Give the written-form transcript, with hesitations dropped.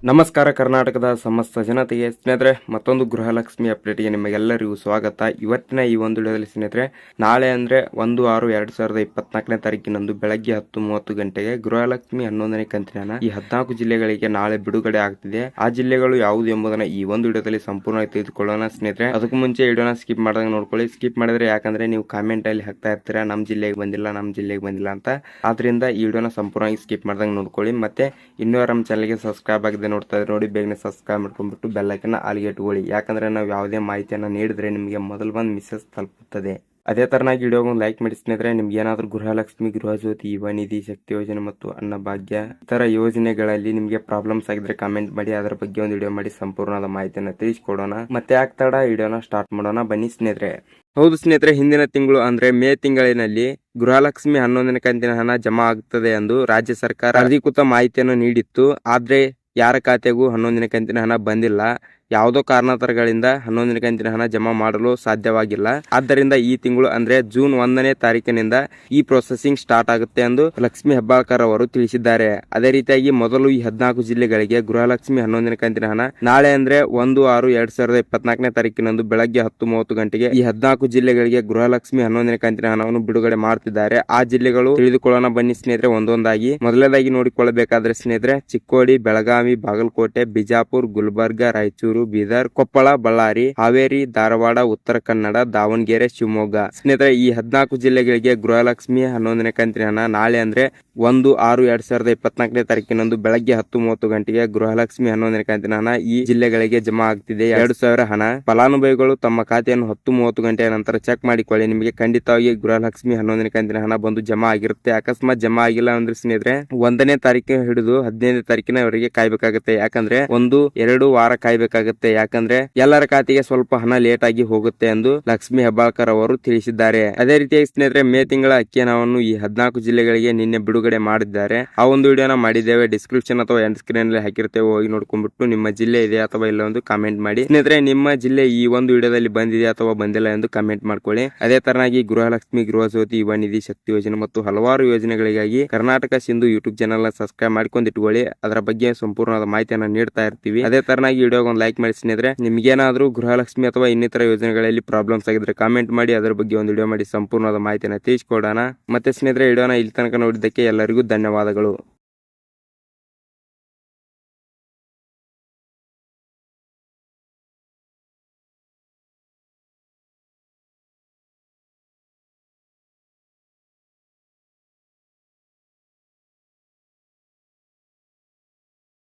ನಮಸ್ಕಾರ ಕರ್ನಾಟಕದ ಸಮಸ್ತ ಜನತೆಗೆ ಸ್ನೇಹಿತರೆ ಮತ್ತೊಂದು ಗೃಹಲಕ್ಷ್ಮಿ ಅಪ್ಡೇಟ್ಗೆ ನಿಮಗೆಲ್ಲರಿಗೂ ಸ್ವಾಗತ. ಇವತ್ತಿನ ಈ ಒಂದು ವಿಡಿಯೋದಲ್ಲಿ ಸ್ನೇಹಿತರೆ ನಾಳೆ ಅಂದರೆ 1/6/2024ನೇ ತಾರೀಕಿನಂದು ಬೆಳಗ್ಗೆ 10:30 ಗಂಟೆಗೆ ಗೃಹಲಕ್ಷ್ಮಿ 11ನೇ ಕಂತಿನ ಹಣ ಈ 14 ಜಿಲ್ಲೆಗಳಿಗೆ ನಾಳೆ ಬಿಡುಗಡೆ ಆಗ್ತಿದೆ. ಆ ಜಿಲ್ಲೆಗಳು ಯಾವುದು ಎಂಬುದನ್ನ ಈ ಒಂದು ವಿಡಿಯೋದಲ್ಲಿ ಸಂಪೂರ್ಣವಾಗಿ ತಿಳಿದುಕೊಳ್ಳೋಣ ಸ್ನೇಹಿತರೆ. ಅದಕ್ಕೂ ಮುಂಚೆ ವಿಡಿಯೋನ ಸ್ಕಿಪ್ ಮಾಡಿದಾಗ ನೋಡ್ಕೊಳ್ಳಿ. ಸ್ಕಿಪ್ ಮಾಡಿದ್ರೆ ಯಾಕಂದ್ರೆ ನೀವು ಕಾಮೆಂಟ್ ಅಲ್ಲಿ ಹಾಕ್ತಾ ಇರ್ತೀರಾ ನಮ್ಮ ಜಿಲ್ಲೆಗೆ ಬಂದಿಲ್ಲ ಅಂತ. ಆದ್ರಿಂದ ಈ ವಿಡಿಯೋನ ಸಂಪೂರ್ಣವಾಗಿ ಸ್ಕಿಪ್ ಮಾಡಿದಾಗ ನೋಡ್ಕೊಳ್ಳಿ. ಮತ್ತೆ ಇನ್ನೂ ನಮ್ಮ ಚಾನಲ್ಗೆ ಸಬ್ಸ್ಕ್ರೈಬ್ ಆಗಿದೆ ನೋಡ್ತಾ ಇದ್ರೆ ನೋಡಿ, ಬೇಗನೆ ಸಬ್ಸ್ಕ್ರೈಬ್ ಮಾಡ್ಕೊಂಡ್ಬಿಟ್ಟು ಬೆಲ್ ಐಕನ್ ಆಲ್ಗೆ ಇಟ್ಕೊಳ್ಳಿ. ಯಾಕಂದ್ರೆ ನಾವು ಯಾವುದೇ ಮಾಹಿತಿಯನ್ನು ನೀಡಿದ್ರೆ ನಿಮಗೆ ಮೊದಲು ಬಂದು ಮೆಸೇಜ್ ತಲುಪುತ್ತದೆ. ಅದೇ ತರನಾಗಿ ವಿಡಿಯೋಗೆ ಒಂದು ಲೈಕ್ ಮಾಡಿ ಸ್ನೇಹಿತರೆ. ನಿಮ್ಗೆ ಏನಾದರೂ ಗೃಹಲಕ್ಷ್ಮಿ, ಗೃಹಜ್ಯೋತಿ, ಯುವ ನಿಧಿ, ಶಕ್ತಿ ಯೋಜನೆ ಮತ್ತು ಅನ್ನಭಾಗ್ಯ ಇತರ ಯೋಜನೆಗಳಲ್ಲಿ ನಿಮಗೆ ಪ್ರಾಬ್ಲಮ್ಸ್ ಆಗಿದ್ರೆ ಕಾಮೆಂಟ್ ಮಾಡಿ, ಅದರ ಬಗ್ಗೆ ಒಂದು ವಿಡಿಯೋ ಮಾಡಿ ಸಂಪೂರ್ಣವಾದ ಮಾಹಿತಿಯನ್ನು ತಿಳಿಸ್ಕೊಡೋಣ. ಮತ್ತೆ ಆಗ್ತಾಡ ವಿಡಿಯೋನ ಸ್ಟಾರ್ಟ್ ಮಾಡೋಣ ಬನ್ನಿ ಸ್ನೇಹಿತರೆ. ಹೌದು ಸ್ನೇಹಿತರೆ, ಹಿಂದಿನ ತಿಂಗಳು ಅಂದ್ರೆ ಮೇ ತಿಂಗಳಿನಲ್ಲಿ ಗೃಹಲಕ್ಷ್ಮಿ 11ನೇ ಕಂತಿನ ಹಣ ಜಮಾ ಆಗುತ್ತದೆ ಎಂದು ರಾಜ್ಯ ಸರ್ಕಾರ ಅಧಿಕೃತ ಮಾಹಿತಿಯನ್ನು ನೀಡಿತ್ತು. ಆದ್ರೆ ಯಾರ ಖಾತೆಗೂ 11ನೇ ಕಂತಿನ ಹಣ ಬಂದಿಲ್ಲ. ಯಾವುದೋ ಕಾರಣಾಂತರಗಳಿಂದ 11ನೇ ಕಂತಿನ ಹಣ ಜಮಾ ಮಾಡಲು ಸಾಧ್ಯವಾಗಿಲ್ಲ. ಆದ್ದರಿಂದ ಈ ತಿಂಗಳು ಅಂದ್ರೆ ಜೂನ್ 1ನೇ ತಾರೀಕಿನಿಂದ ಈ ಪ್ರೊಸೆಸಿಂಗ್ ಸ್ಟಾರ್ಟ್ ಆಗುತ್ತೆ ಎಂದು ಲಕ್ಷ್ಮಿ ಹೆಬ್ಬಾಳ್ಕರ್ ಅವರು ತಿಳಿಸಿದ್ದಾರೆ. ಅದೇ ರೀತಿಯಾಗಿ ಮೊದಲು ಈ 14 ಜಿಲ್ಲೆಗಳಿಗೆ ಗೃಹಲಕ್ಷ್ಮಿ 11ನೇ ಕಂತಿನ ಹಣ ನಾಳೆ ಅಂದ್ರೆ 1/6/2024ನೇ ತಾರೀಕಿನಂದು ಬೆಳಗ್ಗೆ 10:30 ಗಂಟೆಗೆ ಈ 14 ಜಿಲ್ಲೆಗಳಿಗೆ ಗೃಹಲಕ್ಷ್ಮಿ 11ನೇ ಕಂತಿನ ಹಣವನ್ನು ಬಿಡುಗಡೆ ಮಾಡುತ್ತಿದ್ದಾರೆ. ಆ ಜಿಲ್ಲೆಗಳು ತಿಳಿದುಕೊಳ್ಳೋಣ ಬನ್ನಿ ಸ್ನೇಹಿತರೆ ಒಂದೊಂದಾಗಿ. ಮೊದಲನೇದಾಗಿ ನೋಡಿಕೊಳ್ಳಬೇಕಾದ್ರೆ ಸ್ನೇಹಿತರೆ, ಚಿಕ್ಕೋಡಿ, ಬೆಳಗಾವಿ, ಬಾಗಲಕೋಟೆ, ಬಿಜಾಪುರ, ಗುಲ್ಬರ್ಗ, ರಾಯಚೂರು, ಬೀದರ್, ಕೊಪ್ಪಳ, ಬಳ್ಳಾರಿ, ಹಾವೇರಿ, ಧಾರವಾಡ, ಉತ್ತರ ಕನ್ನಡ, ದಾವಣಗೆರೆ, ಶಿವಮೊಗ್ಗ. ಸ್ನೇಹಿತರೆ, ಈ 14 ಜಿಲ್ಲೆಗಳಿಗೆ ಗೃಹಲಕ್ಷ್ಮಿ 11ನೇ ಕಂತಿನ ಹಣ ನಾಳೆ ಅಂದ್ರೆ 1/6/2024ನೇ ತಾರೀಕಿನಂದು ಬೆಳಗ್ಗೆ 10:30 ಗಂಟೆಗೆ ಗೃಹಲಕ್ಷ್ಮಿ 11ನೇ ಕಂತಿನ ಹಣ ಈ ಜಿಲ್ಲೆಗಳಿಗೆ ಜಮಾ ಆಗ್ತಿದೆ. 2,000 ಹಣ. ಫಲಾನುಭವಿಗಳು ತಮ್ಮ ಖಾತೆಯನ್ನು 10:30 ಗಂಟೆಯ ನಂತರ ಚೆಕ್ ಮಾಡಿಕೊಳ್ಳಿ. ನಿಮಗೆ ಖಂಡಿತವಾಗಿ ಗೃಹಲಕ್ಷ್ಮಿ 11ನೇ ಕಂತಿನ ಹಣ ಬಂದು ಜಮಾ ಆಗಿರುತ್ತೆ. ಅಕಸ್ಮಾತ್ ಜಮಾ ಆಗಿಲ್ಲ ಅಂದ್ರೆ ಸ್ನೇಹಿತರೆ 1ನೇ ತಾರೀಕು ಹಿಡಿದು 15ನೇ ತಾರೀಕಿನವರೆಗೆ ಕಾಯ್ಬೇಕಾಗುತ್ತೆ. ಯಾಕಂದ್ರೆ 1-2 ವಾರ ಕಾಯ್ಬೇಕಾಗುತ್ತೆ. ಯಾಕಂದ್ರೆ ಎಲ್ಲರ ಖಾತೆಗೆ ಸ್ವಲ್ಪ ಹಣ ಲೇಟ್ ಆಗಿ ಹೋಗುತ್ತೆ ಎಂದು ಲಕ್ಷ್ಮಿ ಹೆಬ್ಬಾಳ್ಕರ್ ಅವರು ತಿಳಿಸಿದ್ದಾರೆ. ಅದೇ ರೀತಿಯಾಗಿ ಸ್ನೇಹಿತರೆ, ಮೇ ತಿಂಗಳ ಅಕ್ಕಿ ಹಣವನ್ನು ಈ 14 ಜಿಲ್ಲೆಗಳಿಗೆ ನಿನ್ನೆ ಬಿಡುಗಡೆ ಮಾಡಿದ್ದಾರೆ. ಆ ಒಂದು ವಿಡಿಯೋನ ಮಾಡಿದ್ದೇವೆ, ಡಿಸ್ಕ್ರಿಪ್ಷನ್ ಅಥವಾ ಎಂಡ್ ಸ್ಕ್ರೀನ್ ಅಲ್ಲಿ ಹಾಕಿರ್ತೇವೆ, ಹೋಗಿ ನೋಡ್ಕೊಂಡ್ಬಿಟ್ಟು ನಿಮ್ಮ ಜಿಲ್ಲೆ ಇದೆ ಅಥವಾ ಇಲ್ಲ ಎಂದು ಕಾಮೆಂಟ್ ಮಾಡಿ. ಸ್ನೇಹಿತರೆ, ನಿಮ್ಮ ಜಿಲ್ಲೆ ಈ ಒಂದು ವಿಡಿಯೋದಲ್ಲಿ ಬಂದಿದೆ ಅಥವಾ ಬಂದಿಲ್ಲ ಎಂದು ಕಾಮೆಂಟ್ ಮಾಡ್ಕೊಳ್ಳಿ. ಅದೇ ತರನಾಗಿ ಗೃಹಲಕ್ಷ್ಮಿ, ಗೃಹಜ್ಯೋತಿ, ಯುವ ನಿಧಿ, ಶಕ್ತಿ ಯೋಜನೆ ಮತ್ತು ಹಲವಾರು ಯೋಜನೆಗಳಿಗಾಗಿ Karnataka Sindhu YouTube channel subscribe ಮಾಡ್ಕೊಂಡು ಇಟ್ಕೊಳ್ಳಿ. ಅದರ ಬಗ್ಗೆ ಸಂಪೂರ್ಣವಾದ ಮಾಹಿತಿಯನ್ನು ನೀಡ್ತಾ ಇರ್ತೀವಿ. ಅದೇ ತರನಾಗಿ ವಿಡಿಯೋಗೆ ಒಂದು ಲೈಕ್ ಮಾಡಿ ಸ್ನೇಹಿತರೆ. ನಿಮ್ಗೇನಾದ್ರೂ ಗೃಹಲಕ್ಷ್ಮಿ ಅಥವಾ ಇನ್ನಿತರ ಯೋಜನೆಗಳಲ್ಲಿ ಪ್ರಾಬ್ಲಮ್ಸ್ ಆಗಿದ್ರೆ ಕಾಮೆಂಟ್ ಮಾಡಿ, ಅದರ ಬಗ್ಗೆ ಒಂದು ವಿಡಿಯೋ ಮಾಡಿ ಸಂಪೂರ್ಣವಾದ ಮಾಹಿತಿಯನ್ನು ತಿಳಿಸ್ಕೊಡೋಣ. ಮತ್ತೆ ಸ್ನೇಹಿತರೆ, ವಿಡಿಯೋನ ಇಲ್ಲಿ ತನಕ ನೋಡಿದ್ದಕ್ಕೆ ಎಲ್ಲರಿಗೂ ಧನ್ಯವಾದಗಳು.